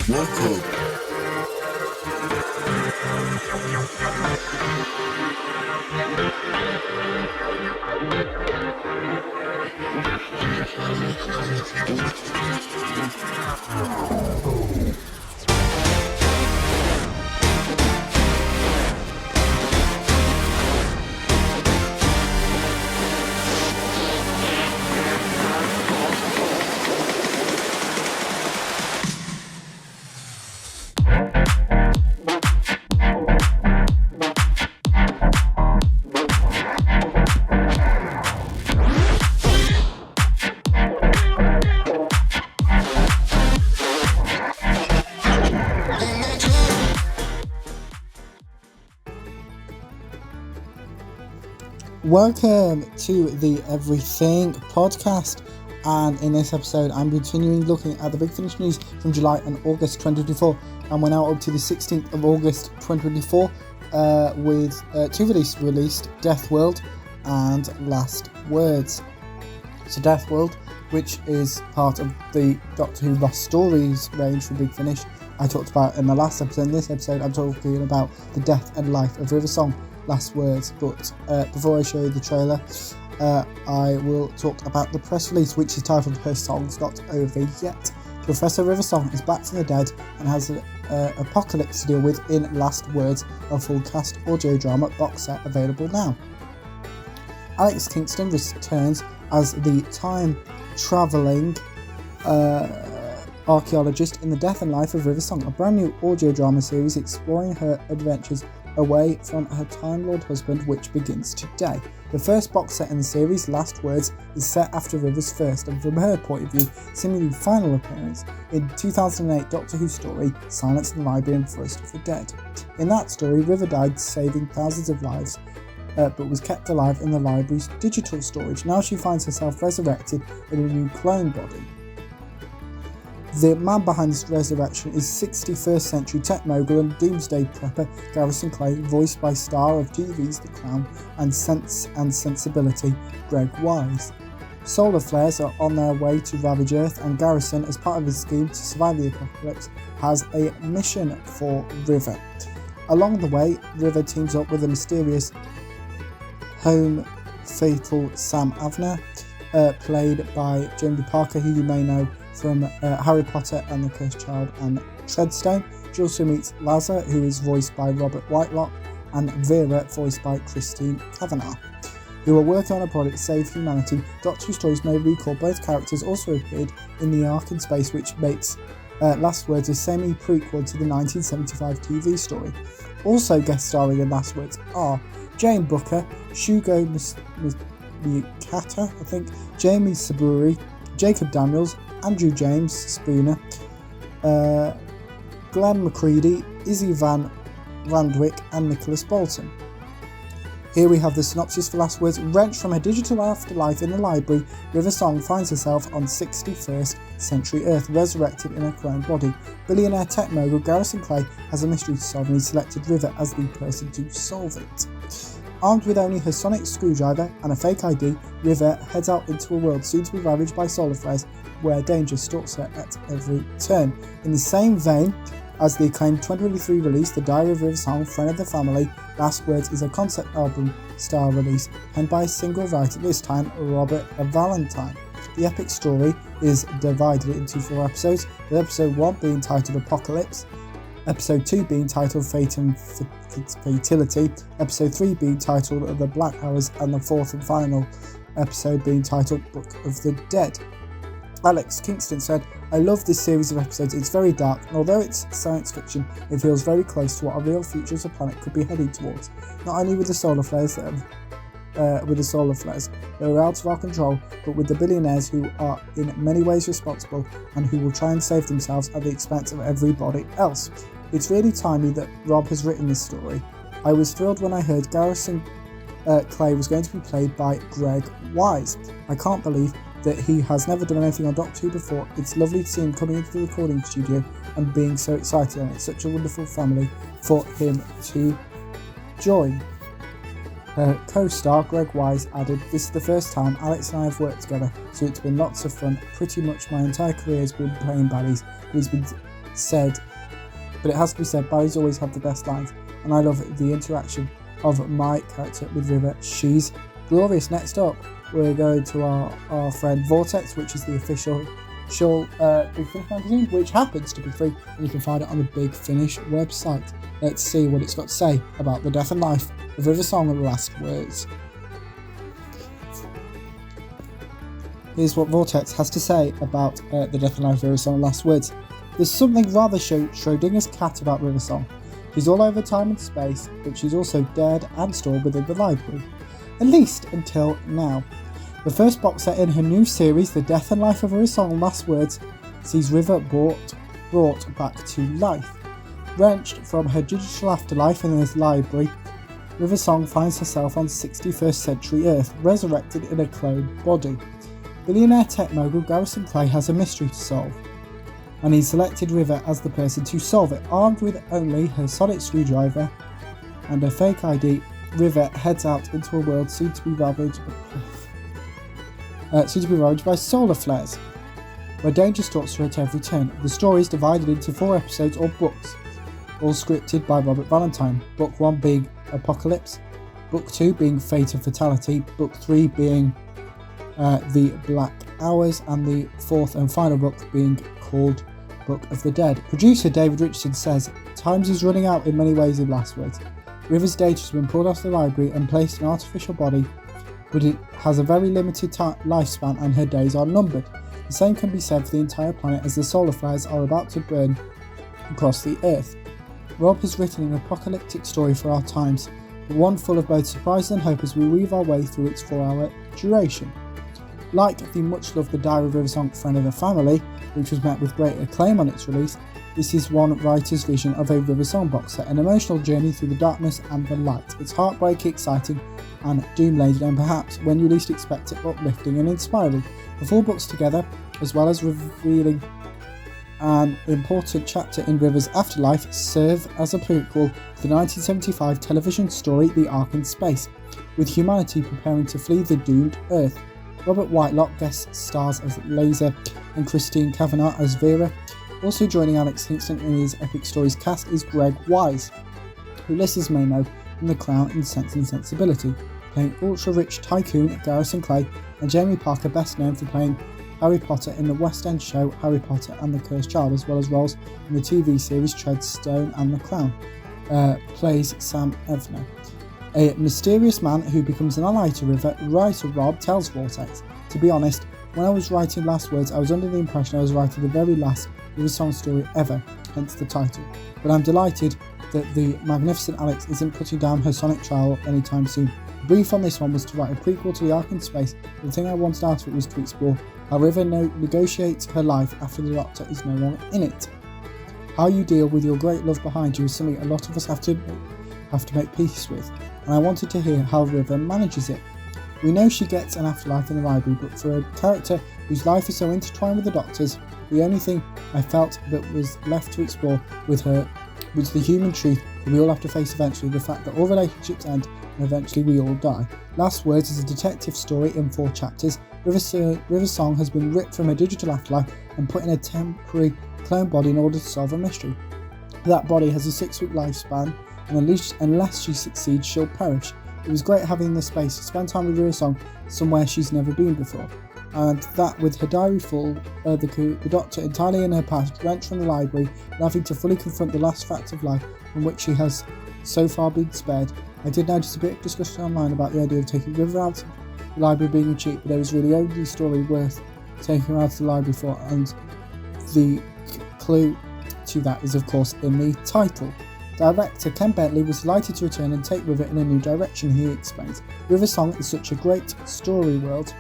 Welcome. Welcome to the Everything podcast, and in this episode I'm continuing looking at the Big Finish news from July and August 2024, and we're now up to the 16th of August 2024 with two released, Death World and Last Words. So Death World, which is part of the Doctor Who Lost Stories range for Big Finish, I talked about in the last episode. In this episode I'm talking about the death and life of River Song, Last Words. But before I show you the trailer, I will talk about the press release, which is titled Her Song's Not Over Yet. Professor River Song is back from the dead and has an apocalypse to deal with in Last Words, a full cast audio drama box set available now. Alex Kingston returns as the time-travelling archaeologist in The Death and Life of River Song, a brand new audio drama series exploring her adventures away from her Time Lord husband, which begins today. The first box set in the series, Last Words, is set after River's first, and from her point of view, seemingly final appearance in 2008 Doctor Who story, Silence in the Library and Forest of the Dead. In that story, River died saving thousands of lives, but was kept alive in the library's digital storage. Now she finds herself resurrected in a new clone body. The man behind this resurrection is 61st century tech mogul and doomsday prepper Garrison Clay, voiced by star of TV's The Crown and Sense and Sensibility, Greg Wise. Solar flares are on their way to ravage Earth, and Garrison, as part of his scheme to survive the apocalypse, has a mission for River. Along the way, River teams up with a mysterious home fatal Sam Avner, played by Jamie Parker, who you may know from Harry Potter and the Cursed Child and Treadstone. She also meets Lazar, who is voiced by Robert Whitelock, and Vera, voiced by Christine Kavanagh, who are working on a project to save humanity. Doctor Who stories may recall both characters also appeared in the Ark in Space, which makes Last Words a semi-prequel to the 1975 TV story. Also guest starring in Last Words are Jane Booker, Shugo Miyakata, Jamie Saburi, Jacob Daniels, Andrew James Spooner, Glenn McCready, Izzy Van Randwick and Nicholas Bolton. Here we have the synopsis for Last Words. Wrenched from her digital afterlife in the library, River Song finds herself on 61st century Earth, resurrected in her clone body. Billionaire tech mogul Garrison Clay has a mystery to solve, and he selected River as the person to solve it. Armed with only her sonic screwdriver and a fake ID, River heads out into a world soon to be ravaged by solar flares, where danger stalks her at every turn. In the same vein as the acclaimed 2023 release, The Diary of River Song, Friend of the Family, Last Words is a concept album style release, penned by a single writer, this time Robert Valentine. The epic story is divided into 4 episodes, with episode 1 being titled Apocalypse, episode 2 being titled Fate and Fatality, episode 3 being titled The Black Hours, and the 4th and final episode being titled Book of the Dead. Alex Kingston said, "I love this series of episodes. It's very dark, and although it's science fiction, it feels very close to what a real future as a planet could be heading towards. Not only with the solar flares that are out of our control, but with the billionaires who are in many ways responsible and who will try and save themselves at the expense of everybody else. It's really timely that Rob has written this story. I was thrilled when I heard Garrison Clay was going to be played by Greg Wise. I can't believe that he has never done anything on Doctor Who before. It's lovely to see him coming into the recording studio and being so excited, and it's such a wonderful family for him to join." Her co-star Greg Wise added, "This is the first time Alex and I have worked together, so it's been lots of fun. Pretty much my entire career has been playing baddies, but said, but it has to be said, Barry's always had the best lines, and I love the interaction of my character with River. She's glorious. Next up, we're going to our friend Vortex, which is the official Big Finish magazine, which happens to be free, and you can find it on the Big Finish website. Let's see what it's got to say about the death and life of River Song and Last Words. Here's what Vortex has to say about the death and life of River Song and Last Words. There's something rather Schrodinger's cat about River Song. She's all over time and space, but she's also dead and stored within the library. At least until now. The first box set in her new series, The Death and Life of River Song and Last Words, sees River brought back to life. Wrenched from her digital afterlife in this library, River Song finds herself on 61st century Earth, resurrected in a cloned body. Billionaire tech mogul Garrison Clay has a mystery to solve, and he's selected River as the person to solve it. Armed with only her sonic screwdriver and a fake ID, River heads out into a world soon to be ravaged by solar flares, where danger stalks her at every turn. The story is divided into 4 episodes or books, all scripted by Robert Valentine. Book 1 being Apocalypse, Book 2 being Fate and Fatality, Book 3 being The Black Hours, and the 4th and final book being called Book of the Dead. Producer David Richardson says, "Times is running out in many ways in Last Words. River's data has been pulled off the library and placed in an artificial body, but it has a very limited lifespan and her days are numbered. The same can be said for the entire planet as the solar flares are about to burn across the Earth. Rob has written an apocalyptic story for our times, but one full of both surprise and hope as we weave our way through its 4-hour duration. Like the much-loved The Diary of River Song, Friend of the Family, which was met with great acclaim on its release, this is one writer's vision of a River Song box set, an emotional journey through the darkness and the light. It's heartbreaking, exciting and doom-laden, and perhaps, when you least expect it, uplifting and inspiring. The 4 books together, as well as revealing an important chapter in River's afterlife, serve as a prequel to the 1975 television story The Ark in Space, with humanity preparing to flee the doomed Earth. Robert Whitelock guest stars as Laser and Christine Kavanagh as Vera. Also joining Alex Hinston in his Epic Stories cast is Greg Wise, who listeners may know from The Crown and Sense and Sensibility, playing ultra-rich tycoon Garrison Clay, and Jamie Parker, best known for playing Harry Potter in the West End show Harry Potter and the Cursed Child, as well as roles in the TV series Treadstone and The Crown, plays Sam Evner. A mysterious man who becomes an ally to River, writer Rob tells Vortex, "To be honest, when I was writing Last Words, I was under the impression I was writing the very last River Song story ever, hence the title. But I'm delighted that the magnificent Alex isn't putting down her sonic trial anytime soon. The brief on this one was to write a prequel to The Ark in Space, but the thing I wanted out of it was to explore how River negotiates her life after the Doctor is no longer in it. How you deal with your great love behind you is something a lot of us have to make peace with, and I wanted to hear how River manages it. We know she gets an afterlife in the library, but for a character whose life is so intertwined with the Doctor's, the only thing I felt that was left to explore with her was the human truth that we all have to face eventually, the fact that all relationships end and eventually we all die. Last Words is a detective story in 4 chapters. River Song has been ripped from her digital afterlife and put in a temporary clone body in order to solve a mystery. That body has a 6-week lifespan, and unless she succeeds, she'll perish. It was great having the space to spend time with River Song somewhere she's never been before. And that with her diary full, the Doctor entirely in her past, wrenched from the library, and having to fully confront the last fact of life from which she has so far been spared. I did notice a bit of discussion online about the idea of taking River out of the library being a cheat, but there was really only story worth taking her out of the library for, and the clue to that is of course in the title. Director Ken Bentley was delighted to return and take River in a new direction, he explains. River Song is such a great story world,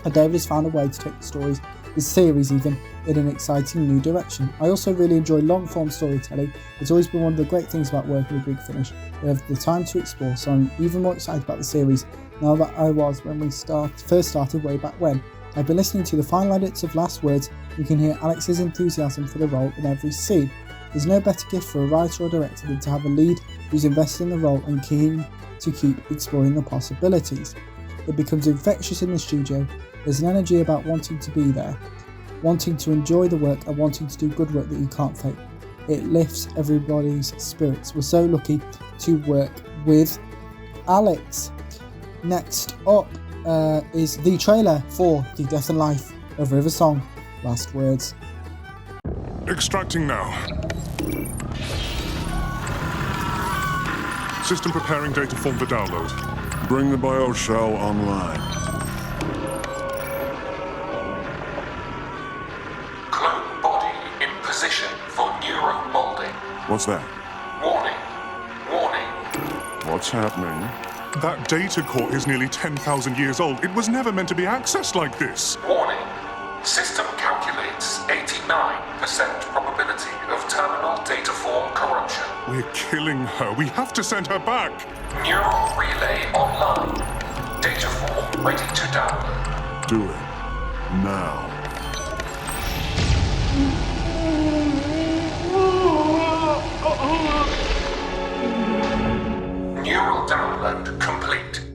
and David has found a way to take the series even, in an exciting new direction. I also really enjoy long-form storytelling. It's always been one of the great things about working with Big Finish. We have the time to explore, so I'm even more excited about the series now that I was when we first started way back when. I've been listening to the final edits of Last Words. You can hear Alex's enthusiasm for the role in every scene. There's no better gift for a writer or director than to have a lead who's invested in the role and keen to keep exploring the possibilities. It becomes infectious in the studio. There's an energy about wanting to be there. wanting to enjoy the work and wanting to do good work that you can't fake. It lifts everybody's spirits. We're so lucky to work with Alex. Next up is the trailer for The Death and Life of River Song. Last words. Extracting now. System preparing data form for download. Bring the bioshell online. Clone body in position for neuromolding. What's that? Warning. Warning. What's happening? That data core is nearly 10,000 years old. It was never meant to be accessed like this. Warning. System calculates 89% probability of terminal data form corruption. We're killing her. We have to send her back. Neural relay online. Data form ready to download. Do it. Now. Neural download complete.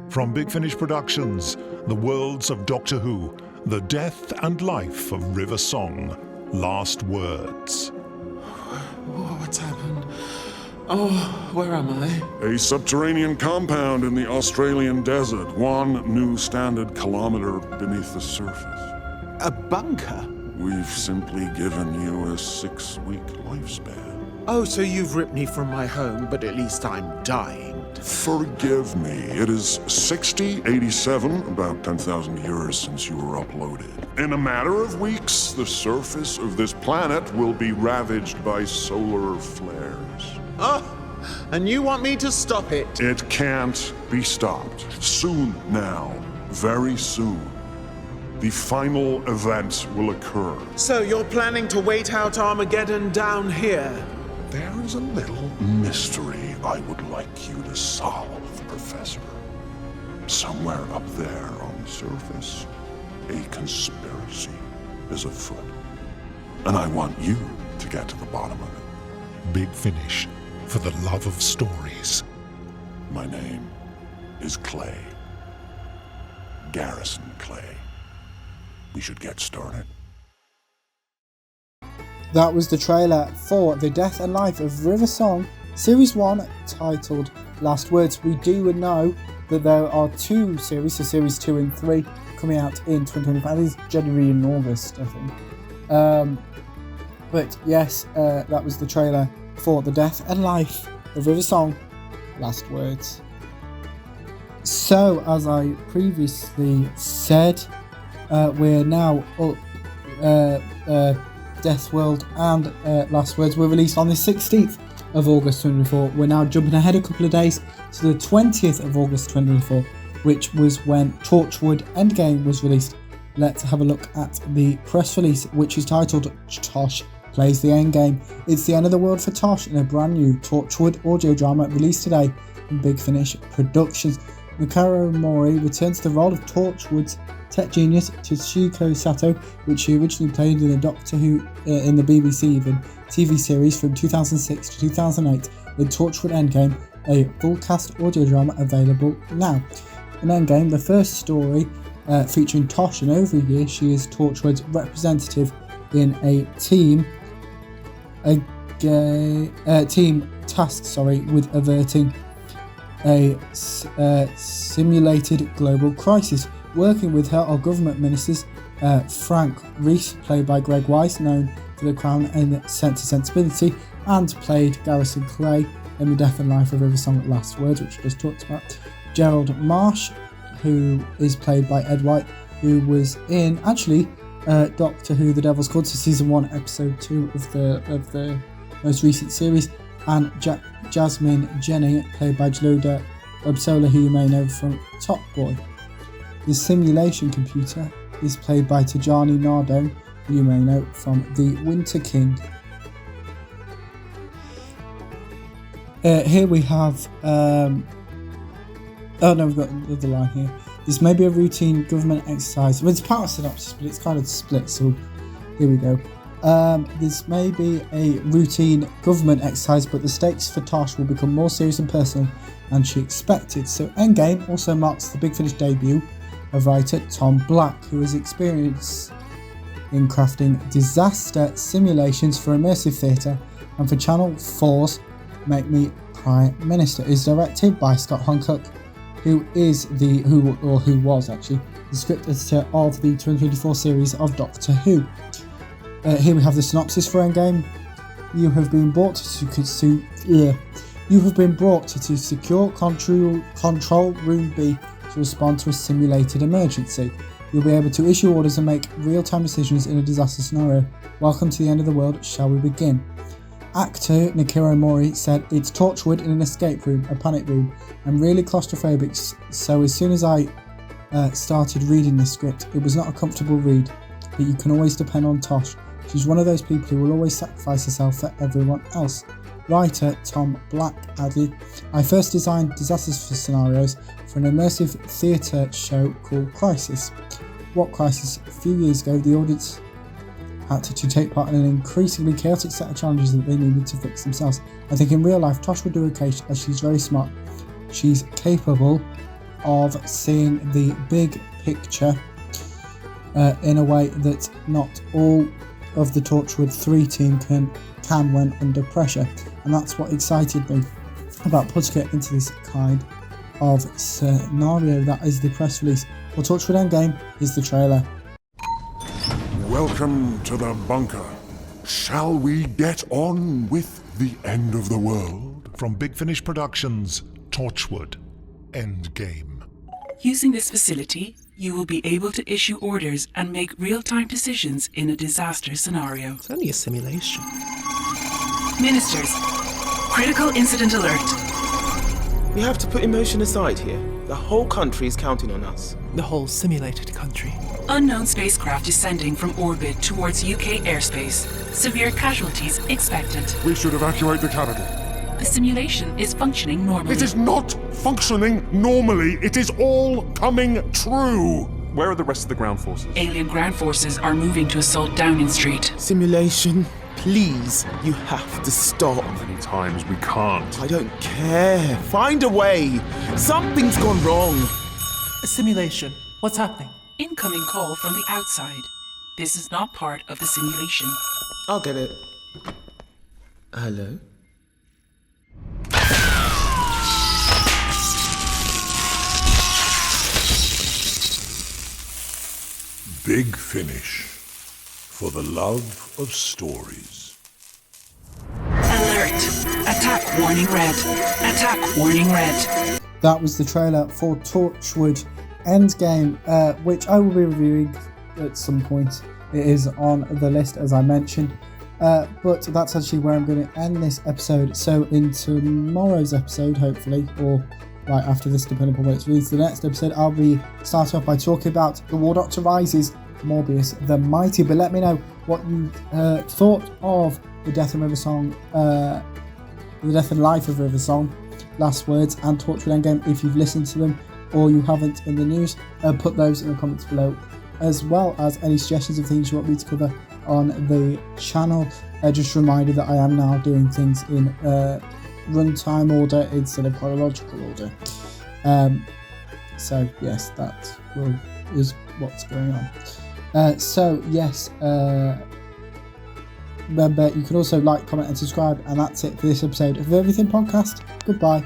From Big Finish Productions, the worlds of Doctor Who, The Death and Life of River Song, Last Words. What's happened? Oh, where am I? A subterranean compound in the Australian desert, 1 new standard kilometer beneath the surface. A bunker? We've simply given you a 6-week lifespan. Oh, so you've ripped me from my home, but at least I'm dying. Forgive me, it is 87, about 10,000 years since you were uploaded. In a matter of weeks, the surface of this planet will be ravaged by solar flares. Oh, and you want me to stop it? It can't be stopped. Soon now, very soon, the final event will occur. So you're planning to wait out Armageddon down here? There is a little mystery I would like you to solve, Professor. Somewhere up there on the surface, a conspiracy is afoot. And I want you to get to the bottom of it. Big Finish, for the love of stories. My name is Clay. Garrison Clay. We should get started. That was the trailer for The Death and Life of River Song, Series 1, titled Last Words. We do know that there are 2 series, so Series 2 and 3, coming out in 2025. It's January and August, I think. But yes, that was the trailer for The Death and Life of River Song, Last Words. So, as I previously said, we're now up. Death World and Last Words were released on the 16th of August 2024. We're now jumping ahead a couple of days to the 20th of August 2024, which was when Torchwood Endgame was released. Let's have a look at the press release, which is titled Tosh Plays the Endgame. It's the end of the world for Tosh in a brand new Torchwood audio drama released today in Big Finish Productions. Mikaro Mori returns to the role of Torchwood's tech genius Tsuchiko Sato, which she originally played in the Doctor Who in the BBC even TV series from 2006 to 2008 in Torchwood Endgame, a full cast audio drama available now. In Endgame, the first story featuring Tosh, and over a year she is Torchwood's representative in a team tasked with averting a simulated global crisis. Working with her are government ministers Frank Reese, played by Greg Weiss, known for The Crown and Sense and Sensibility, and played Garrison Clay in The Death and Life of River Song, Last Words, which we just talked about. Gerald Marsh, who is played by Ed White, who was in Doctor Who: The Devil's Cult, so season 1, episode 2 of the most recent series, and Jasmine Jenny, played by Jaluda Obsola, who you may know from Top Boy. The simulation computer is played by Tajani Nardone, who you may know from The Winter King. Here we have we've got another line here. This may be a routine government exercise. Well, it's part of synopsis, but it's kind of split, so here we go. This may be a routine government exercise, but the stakes for Tosh will become more serious and personal than she expected. So Endgame also marks the Big Finish debut of writer Tom Black, who has experienced in crafting disaster simulations for immersive theatre and for Channel 4's Make Me Prime Minister. It is directed by Scott Hancock, who was actually the script editor of the 2024 series of Doctor Who. Here we have the synopsis for Endgame. You have been brought to secure control room B to respond to a simulated emergency. You'll be able to issue orders and make real-time decisions in a disaster scenario. Welcome to the end of the world. Shall we begin? Actor Nikiro Mori said, "It's Torchwood in an escape room, a panic room. I'm really claustrophobic, so as soon as I started reading this script, it was not a comfortable read, but you can always depend on Tosh. She's one of those people who will always sacrifice herself for everyone else." Writer Tom Black added, "I first designed disaster scenarios for an immersive theatre show called Crisis. What Crisis? A few years ago, the audience had to take part in an increasingly chaotic set of challenges that they needed to fix themselves. I think in real life, Tosh would do okay as she's very smart. She's capable of seeing the big picture in a way that not all of the Torchwood 3 team can when under pressure." And that's what excited me about putting it into this kind of scenario. That is the press release for Torchwood Endgame. Is the trailer. Welcome to the bunker. Shall we get on with the end of the world? From Big Finish Productions, Torchwood Endgame. Using this facility, you will be able to issue orders and make real-time decisions in a disaster scenario. It's only a simulation. Ministers, critical incident alert. We have to put emotion aside here. The whole country is counting on us. The whole simulated country. Unknown spacecraft descending from orbit towards UK airspace. Severe casualties expected. We should evacuate the capital. The simulation is functioning normally. It is not functioning normally. It is all coming true. Where are the rest of the ground forces? Alien ground forces are moving to assault Downing Street. Simulation, please, you have to stop. Many times we can't. I don't care. Find a way. Something's gone wrong. A simulation. What's happening? Incoming call from the outside. This is not part of the simulation. I'll get it. Hello? Big Finish. For the love of stories. Alert! Attack warning red. Attack warning red. That was the trailer for Torchwood Endgame, which I will be reviewing at some point. It is on the list, as I mentioned. But that's actually where I'm going to end this episode. So in tomorrow's episode, hopefully, or right after this, depending on when it's released, the next episode, I'll be starting off by talking about The War Doctor Rises, Morbius the Mighty. But let me know what you thought of the Death and River Song, the Death and Life of River Song, Last Words, and Torchwood Endgame. If you've listened to them or you haven't in the news, put those in the comments below, as well as any suggestions of things you want me to cover on the channel. Just a reminder that I am now doing things in runtime order instead of chronological order. So yes, that is what's going on. So yes, remember you can also like, comment and subscribe, and that's it for this episode of the Everything Podcast. Goodbye.